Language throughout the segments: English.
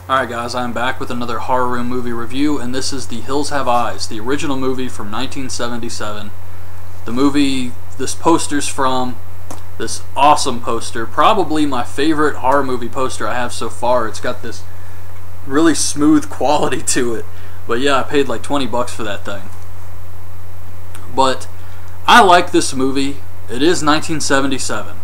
Alright guys, I'm back with another horror room movie review, and this is The Hills Have Eyes, the original movie from 1977. The movie this poster's from, this awesome poster, probably my favorite horror movie poster I have so far. It's got this really smooth quality to it. But yeah, I paid like 20 bucks for that thing. But I like this movie. It is 1977.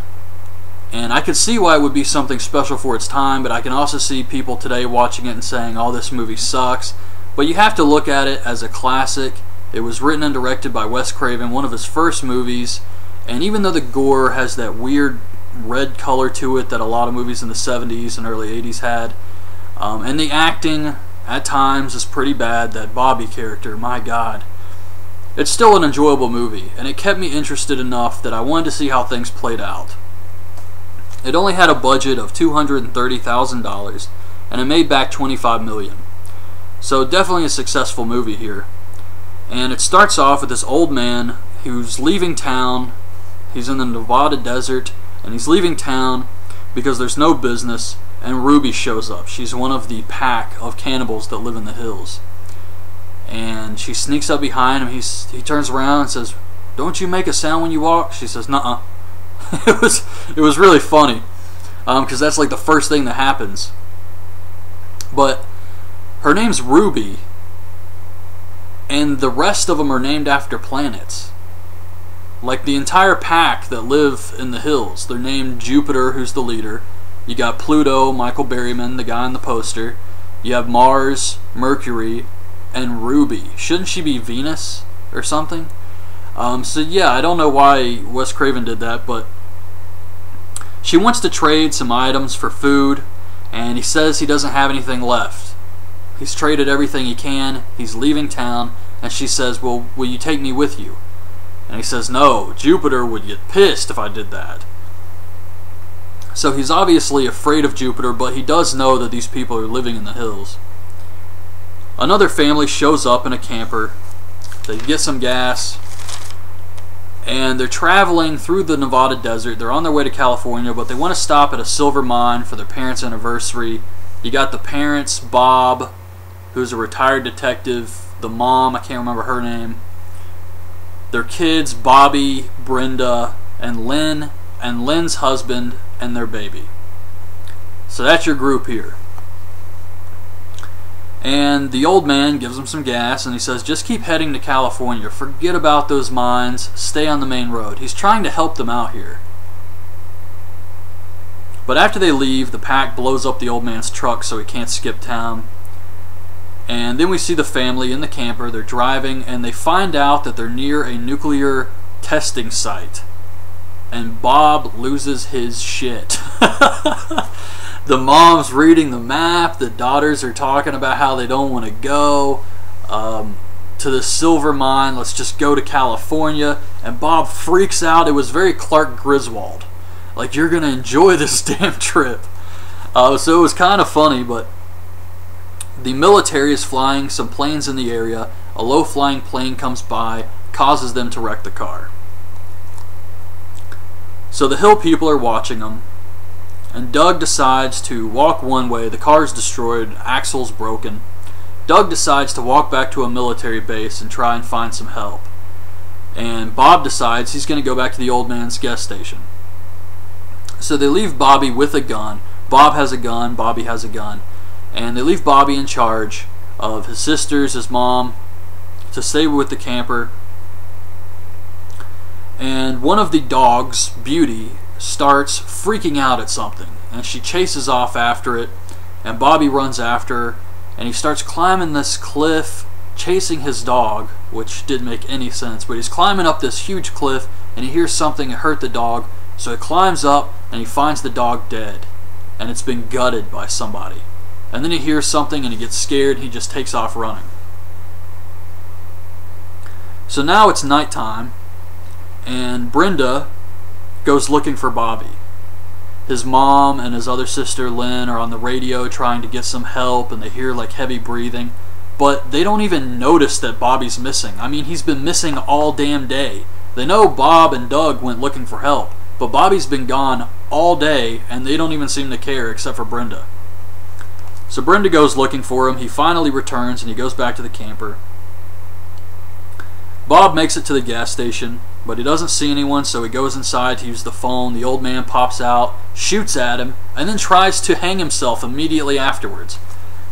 And I could see why it would be something special for its time, but I can also see people today watching it and saying, oh, this movie sucks. But you have to look at it as a classic. It was written and directed by Wes Craven, one of his first movies. And even though the gore has that weird red color to it that a lot of movies in the 70s and early 80s had, and the acting at times is pretty bad, that Bobby character, my god. It's still an enjoyable movie, and it kept me interested enough that I wanted to see how things played out. It only had a budget of $230,000, and it made back $25 million. So definitely a successful movie here. And it starts off with this old man who's leaving town. He's in the Nevada desert, and he's leaving town because there's no business, and Ruby shows up. She's one of the pack of cannibals that live in the hills. And she sneaks up behind him. He turns around and says, "Don't you make a sound when you walk?" She says, "Nuh-uh." It was really funny, because that's like the first thing that happens. But her name's Ruby, and the rest of them are named after planets. Like the entire pack that live in the hills, they're named Jupiter, who's the leader. You got Pluto, Michael Berryman, the guy on the poster. You have Mars, Mercury, and Ruby. Shouldn't she be Venus or something? So yeah, I don't know why Wes Craven did that, but she wants to trade some items for food, and he says he doesn't have anything left. He's traded everything he can, he's leaving town, and she says, "Well, will you take me with you?" And he says, "No, Jupiter would get pissed if I did that." So he's obviously afraid of Jupiter, but he does know that these people are living in the hills. Another family shows up in a camper. They get some gas, and they're traveling through the Nevada desert. They're on their way to California, but they want to stop at a silver mine for their parents' anniversary. You got the parents, Bob, who's a retired detective, the mom, I can't remember her name, their kids, Bobby, Brenda, and Lynn, and Lynn's husband, and their baby. So that's your group here. And the old man gives them some gas, and he says, just keep heading to California. Forget about those mines. Stay on the main road. He's trying to help them out here. But after they leave, the pack blows up the old man's truck so he can't skip town. And then we see the family in the camper. They're driving, and they find out that they're near a nuclear testing site. And Bob loses his shit. The mom's reading the map. The daughters are talking about how they don't want to go to the silver mine. Let's just go to California. And Bob freaks out. It was very Clark Griswold. Like, you're going to enjoy this damn trip. So it was kind of funny, but the military is flying some planes in the area. A low-flying plane comes by, causes them to wreck the car. So the hill people are watching them. And Doug decides to walk one way. The car's destroyed, axle's broken. Doug decides to walk back to a military base and try and find some help. And Bob decides he's going to go back to the old man's gas station. So they leave Bobby with a gun. Bob has a gun, Bobby has a gun. And they leave Bobby in charge of his sisters, his mom, to stay with the camper. And one of the dogs, Beauty, starts freaking out at something, and she chases off after it, and Bobby runs after her, and he starts climbing this cliff chasing his dog, which didn't make any sense, but he's climbing up this huge cliff, and he hears something that hurt the dog, so he climbs up and he finds the dog dead, and it's been gutted by somebody. And then he hears something and he gets scared and he just takes off running. So now it's nighttime, and Brenda goes looking for Bobby. His mom and his other sister Lynn are on the radio trying to get some help, and they hear like heavy breathing, but they don't even notice that Bobby's missing. I mean, he's been missing all damn day. They know Bob and Doug went looking for help, but Bobby's been gone all day, and they don't even seem to care except for Brenda. So Brenda goes looking for him. He finally returns and he goes back to the camper. Bob makes it to the gas station, but he doesn't see anyone, so he goes inside to use the phone. The old man pops out, shoots at him, and then tries to hang himself immediately afterwards.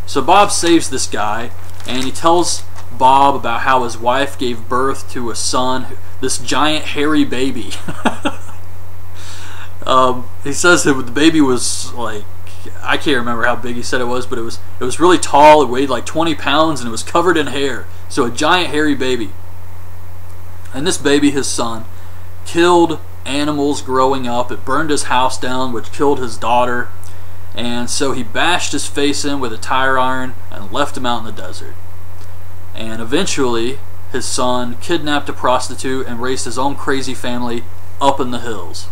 So Bob saves this guy, and he tells Bob about how his wife gave birth to a son, this giant hairy baby. He says that the baby was like, I can't remember how big he said it was, but it was really tall. It weighed like 20 pounds, and it was covered in hair. So a giant hairy baby. And this baby, his son, killed animals growing up. It burned his house down, which killed his daughter. And so he bashed his face in with a tire iron and left him out in the desert. And eventually, his son kidnapped a prostitute and raised his own crazy family up in the hills.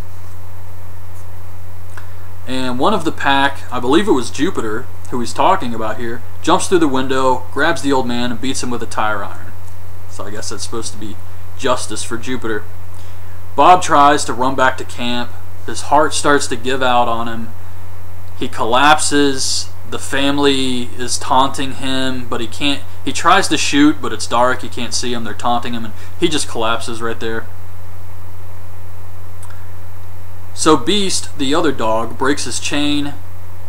And one of the pack, I believe it was Jupiter, who he's talking about here, jumps through the window, grabs the old man, and beats him with a tire iron. So I guess that's supposed to be justice for Jupiter. Bob tries to run back to camp. His heart starts to give out on him. He collapses. The family is taunting him, but he can't. He tries to shoot, but it's dark. He can't see them. They're taunting him, and he just collapses right there. So Beast, the other dog, breaks his chain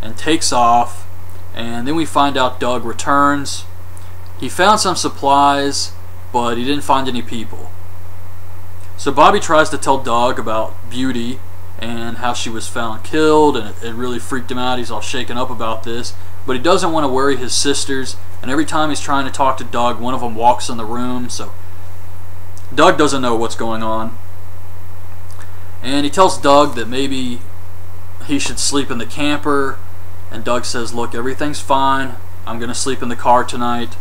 and takes off, and then we find out Doug returns. He found some supplies, but he didn't find any people. So Bobby tries to tell Doug about Beauty and how she was found killed, and it really freaked him out. He's all shaken up about this, but he doesn't want to worry his sisters, and every time he's trying to talk to Doug, one of them walks in the room, so Doug doesn't know what's going on. And he tells Doug that maybe he should sleep in the camper, and Doug says, look, everything's fine. I'm going to sleep in the car tonight.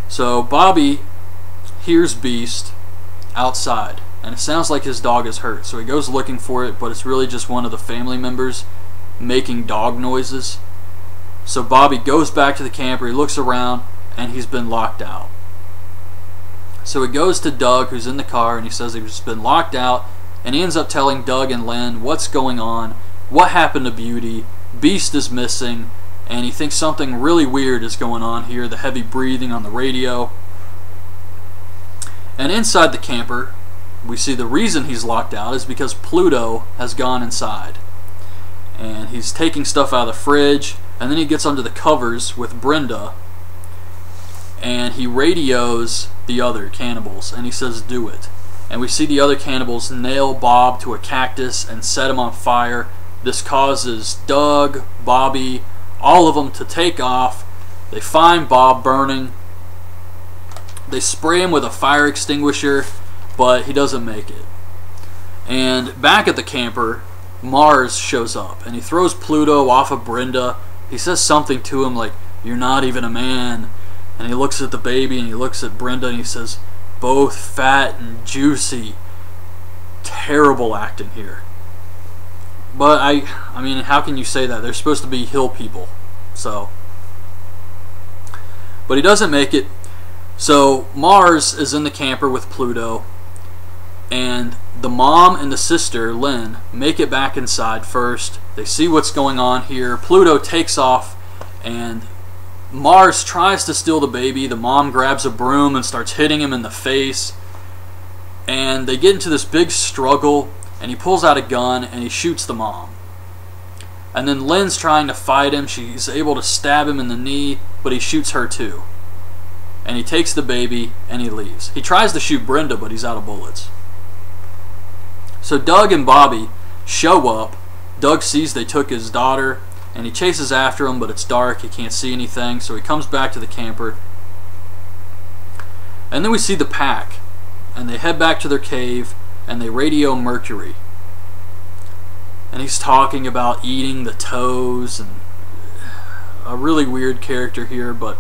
So Bobby hears Beast outside, and it sounds like his dog is hurt. So he goes looking for it, but it's really just one of the family members making dog noises. So Bobby goes back to the camper, he looks around, and he's been locked out. So he goes to Doug, who's in the car, and he says he's been locked out, and he ends up telling Doug and Lynn what's going on, what happened to Beauty, Beast is missing, and he thinks something really weird is going on here, the heavy breathing on the radio. And inside the camper, we see the reason he's locked out is because Pluto has gone inside. And he's taking stuff out of the fridge, and then he gets under the covers with Brenda, and he radios the other cannibals, and he says, do it. And we see the other cannibals nail Bob to a cactus and set him on fire. This causes Doug, Bobby, all of them to take off. They find Bob burning. They spray him with a fire extinguisher, but he doesn't make it. And back at the camper, Mars shows up, and he throws Pluto off of Brenda. He says something to him like, you're not even a man. And he looks at the baby, and he looks at Brenda, and he says, both fat and juicy. Terrible acting here. But I mean, how can you say that? They're supposed to be hill people. So, but he doesn't make it. So Mars is in the camper with Pluto, and the mom and the sister, Lynn, make it back inside first. They see what's going on here. Pluto takes off, and Mars tries to steal the baby. The mom grabs a broom and starts hitting him in the face. And they get into this big struggle, and he pulls out a gun and he shoots the mom. And then Lynn's trying to fight him. She's able to stab him in the knee, but he shoots her too. And he takes the baby and he leaves. He tries to shoot Brenda, but he's out of bullets. So Doug and Bobby show up. Doug sees they took his daughter, and he chases after him, but it's dark, he can't see anything, so he comes back to the camper. And then we see the pack, and they head back to their cave, and they radio Mercury. And he's talking about eating the toes, and a really weird character here, but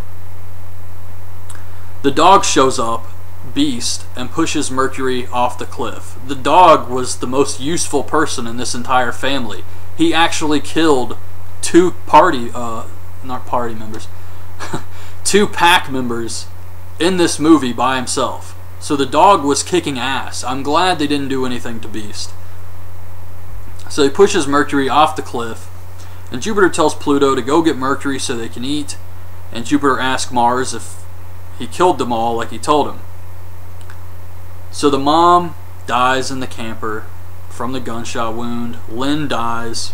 the dog shows up, Beast, and pushes Mercury off the cliff. The dog was the most useful person in this entire family. He actually killed two two pack members in this movie by himself. So the dog was kicking ass. I'm glad they didn't do anything to Beast. So he pushes Mercury off the cliff, And Jupiter tells Pluto to go get Mercury so they can eat, and Jupiter asks Mars if he killed them all like he told him. So the mom dies in the camper from the gunshot wound. Lynn dies.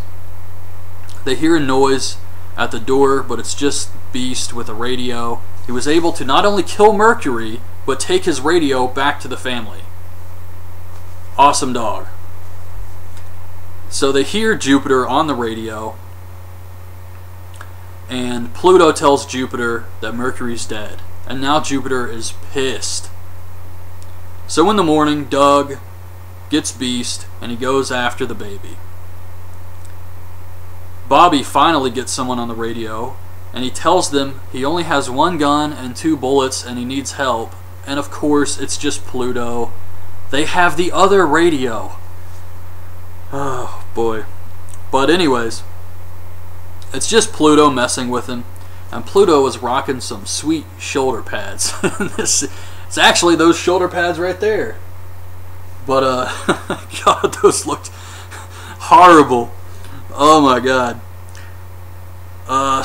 They hear a noise at the door, but it's just Beast with a radio. He was able to not only kill Mercury, but take his radio back to the family. Awesome dog. So they hear Jupiter on the radio, and Pluto tells Jupiter that Mercury's dead. And now Jupiter is pissed. So in the morning, Doug gets Beast, and he goes after the baby. Bobby finally gets someone on the radio, and he tells them he only has 1 gun and 2 bullets, and he needs help. And of course, it's just Pluto. They have the other radio. Oh, boy. But anyways, it's just Pluto messing with him, and Pluto is rocking some sweet shoulder pads. It's actually those shoulder pads right there. But, God, those looked horrible. Oh my God.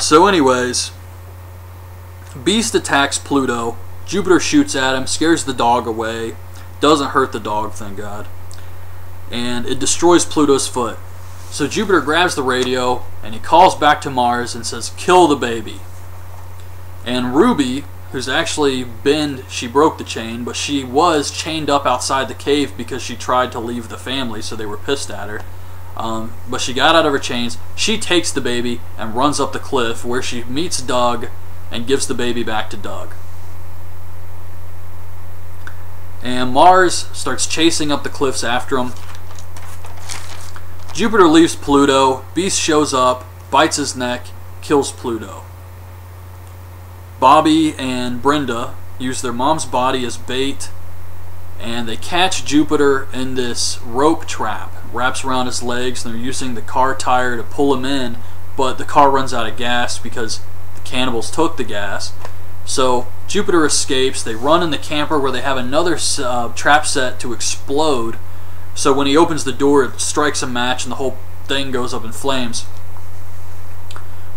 So anyways, Beast attacks Pluto. Jupiter shoots at him, scares the dog away. Doesn't hurt the dog, thank God. And it destroys Pluto's foot. So Jupiter grabs the radio, and he calls back to Mars and says, kill the baby. And Ruby, who's actually she broke the chain, but she was chained up outside the cave because she tried to leave the family, so they were pissed at her. But she got out of her chains. She takes the baby and runs up the cliff, where she meets Doug and gives the baby back to Doug. And Mars starts chasing up the cliffs after him. Jupiter leaves Pluto. Beast shows up, bites his neck, kills Pluto. Bobby and Brenda use their mom's body as bait, and they catch Jupiter in this rope trap. Wraps around his legs, and they're using the car tire to pull him in, but the car runs out of gas because the cannibals took the gas. So Jupiter escapes. They run in the camper, where they have another trap set to explode. So when he opens the door, it strikes a match and the whole thing goes up in flames.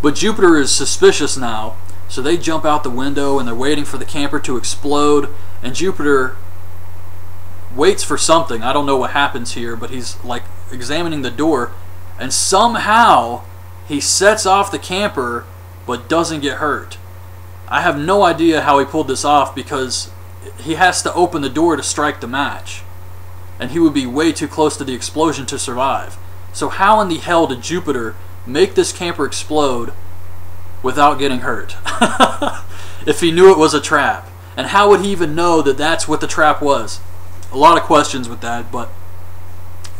But Jupiter is suspicious now, so they jump out the window and they're waiting for the camper to explode, and Jupiter waits for something. I don't know what happens here, but he's like examining the door, and somehow he sets off the camper but doesn't get hurt. I have no idea how he pulled this off, because he has to open the door to strike the match, and he would be way too close to the explosion to survive. So how in the hell did Jupiter make this camper explode without getting hurt? If he knew it was a trap. And how would he even know that that's what the trap was? A lot of questions with that, but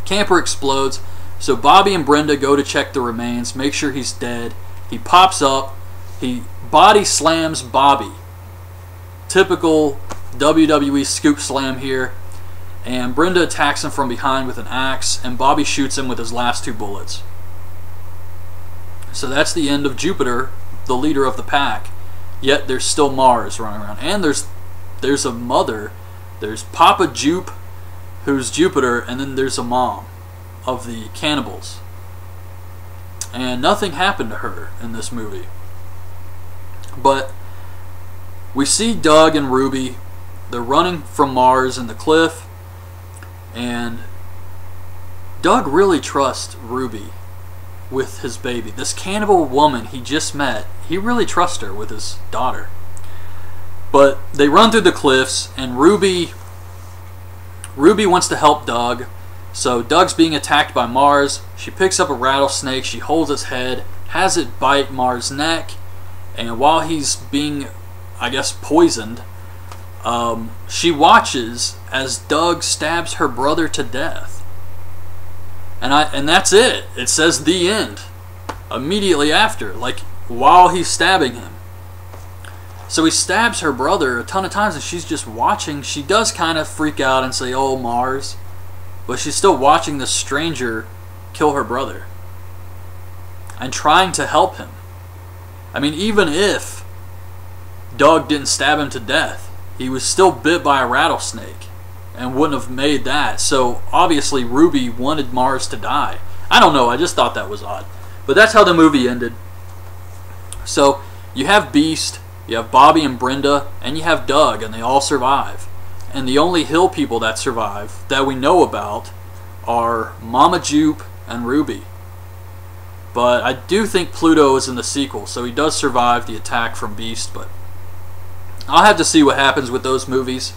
camper explodes. So Bobby and Brenda go to check the remains, make sure he's dead. He pops up, he body slams Bobby. Typical WWE scoop slam here. And Brenda attacks him from behind with an axe, and Bobby shoots him with his last 2 bullets. So that's the end of Jupiter, the leader of the pack. Yet there's still Mars running around. And there's a mother. There's Papa Jupe, who's Jupiter, and then there's a mom of the cannibals. And nothing happened to her in this movie. But we see Doug and Ruby. They're running from Mars in the cliff. And Doug really trusts Ruby with his baby. This cannibal woman he just met, he really trusts her with his daughter. But they run through the cliffs, and Ruby wants to help Doug. So Doug's being attacked by Mars. She picks up a rattlesnake, she holds its head, has it bite Mars' neck, and while he's being, I guess, poisoned, she watches as Doug stabs her brother to death. And that's it. It says the end immediately after, like while he's stabbing him. So he stabs her brother a ton of times, and she's just watching. She does kind of freak out and say, "Oh, Mars," but she's still watching this stranger kill her brother and trying to help him. I mean, even if Doug didn't stab him to death, he was still bit by a rattlesnake and wouldn't have made that. So obviously Ruby wanted Mars to die. I don't know, I just thought that was odd. But that's how the movie ended. So you have Beast, you have Bobby and Brenda, and you have Doug, and they all survive. And the only hill people that survive that we know about are Mama Jupe and Ruby. But I do think Pluto is in the sequel, so he does survive the attack from Beast, but I'll have to see what happens with those movies.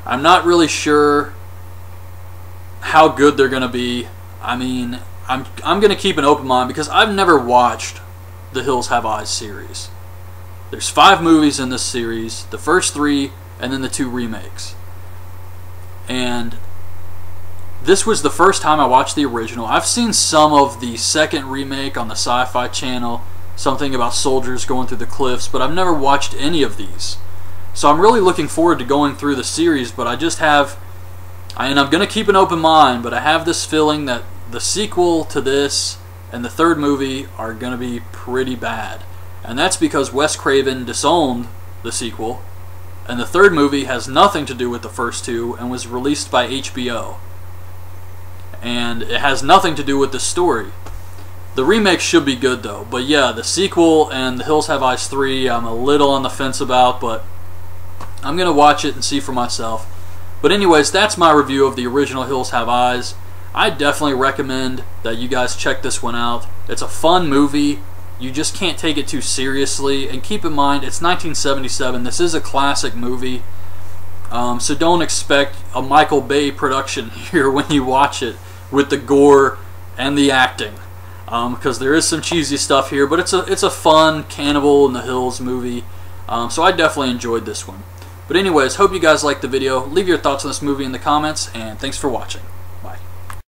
I'm not really sure how good they're going to be. I mean, I'm going to keep an open mind because I've never watched the Hills Have Eyes series. There's 5 movies in this series, the first 3 and then the 2 remakes. And this was the first time I watched the original. I've seen some of the second remake on the Sci-Fi Channel, something about soldiers going through the cliffs, but I've never watched any of these. So I'm really looking forward to going through the series, but I just have, and I'm going to keep an open mind, but I have this feeling that the sequel to this and the third movie are going to be pretty bad. And that's because Wes Craven disowned the sequel, and the third movie has nothing to do with the first 2 and was released by HBO. And it has nothing to do with the story. The remake should be good though, but yeah, the sequel and The Hills Have Eyes 3 I'm a little on the fence about, but I'm going to watch it and see for myself. But anyways, that's my review of the original Hills Have Eyes. I definitely recommend that you guys check this one out. It's a fun movie. You just can't take it too seriously. And keep in mind, it's 1977. This is a classic movie. So don't expect a Michael Bay production here when you watch it with the gore and the acting. Because there is some cheesy stuff here, but it's a fun Cannibal in the Hills movie. So I definitely enjoyed this one. But anyways, hope you guys liked the video. Leave your thoughts on this movie in the comments, and thanks for watching.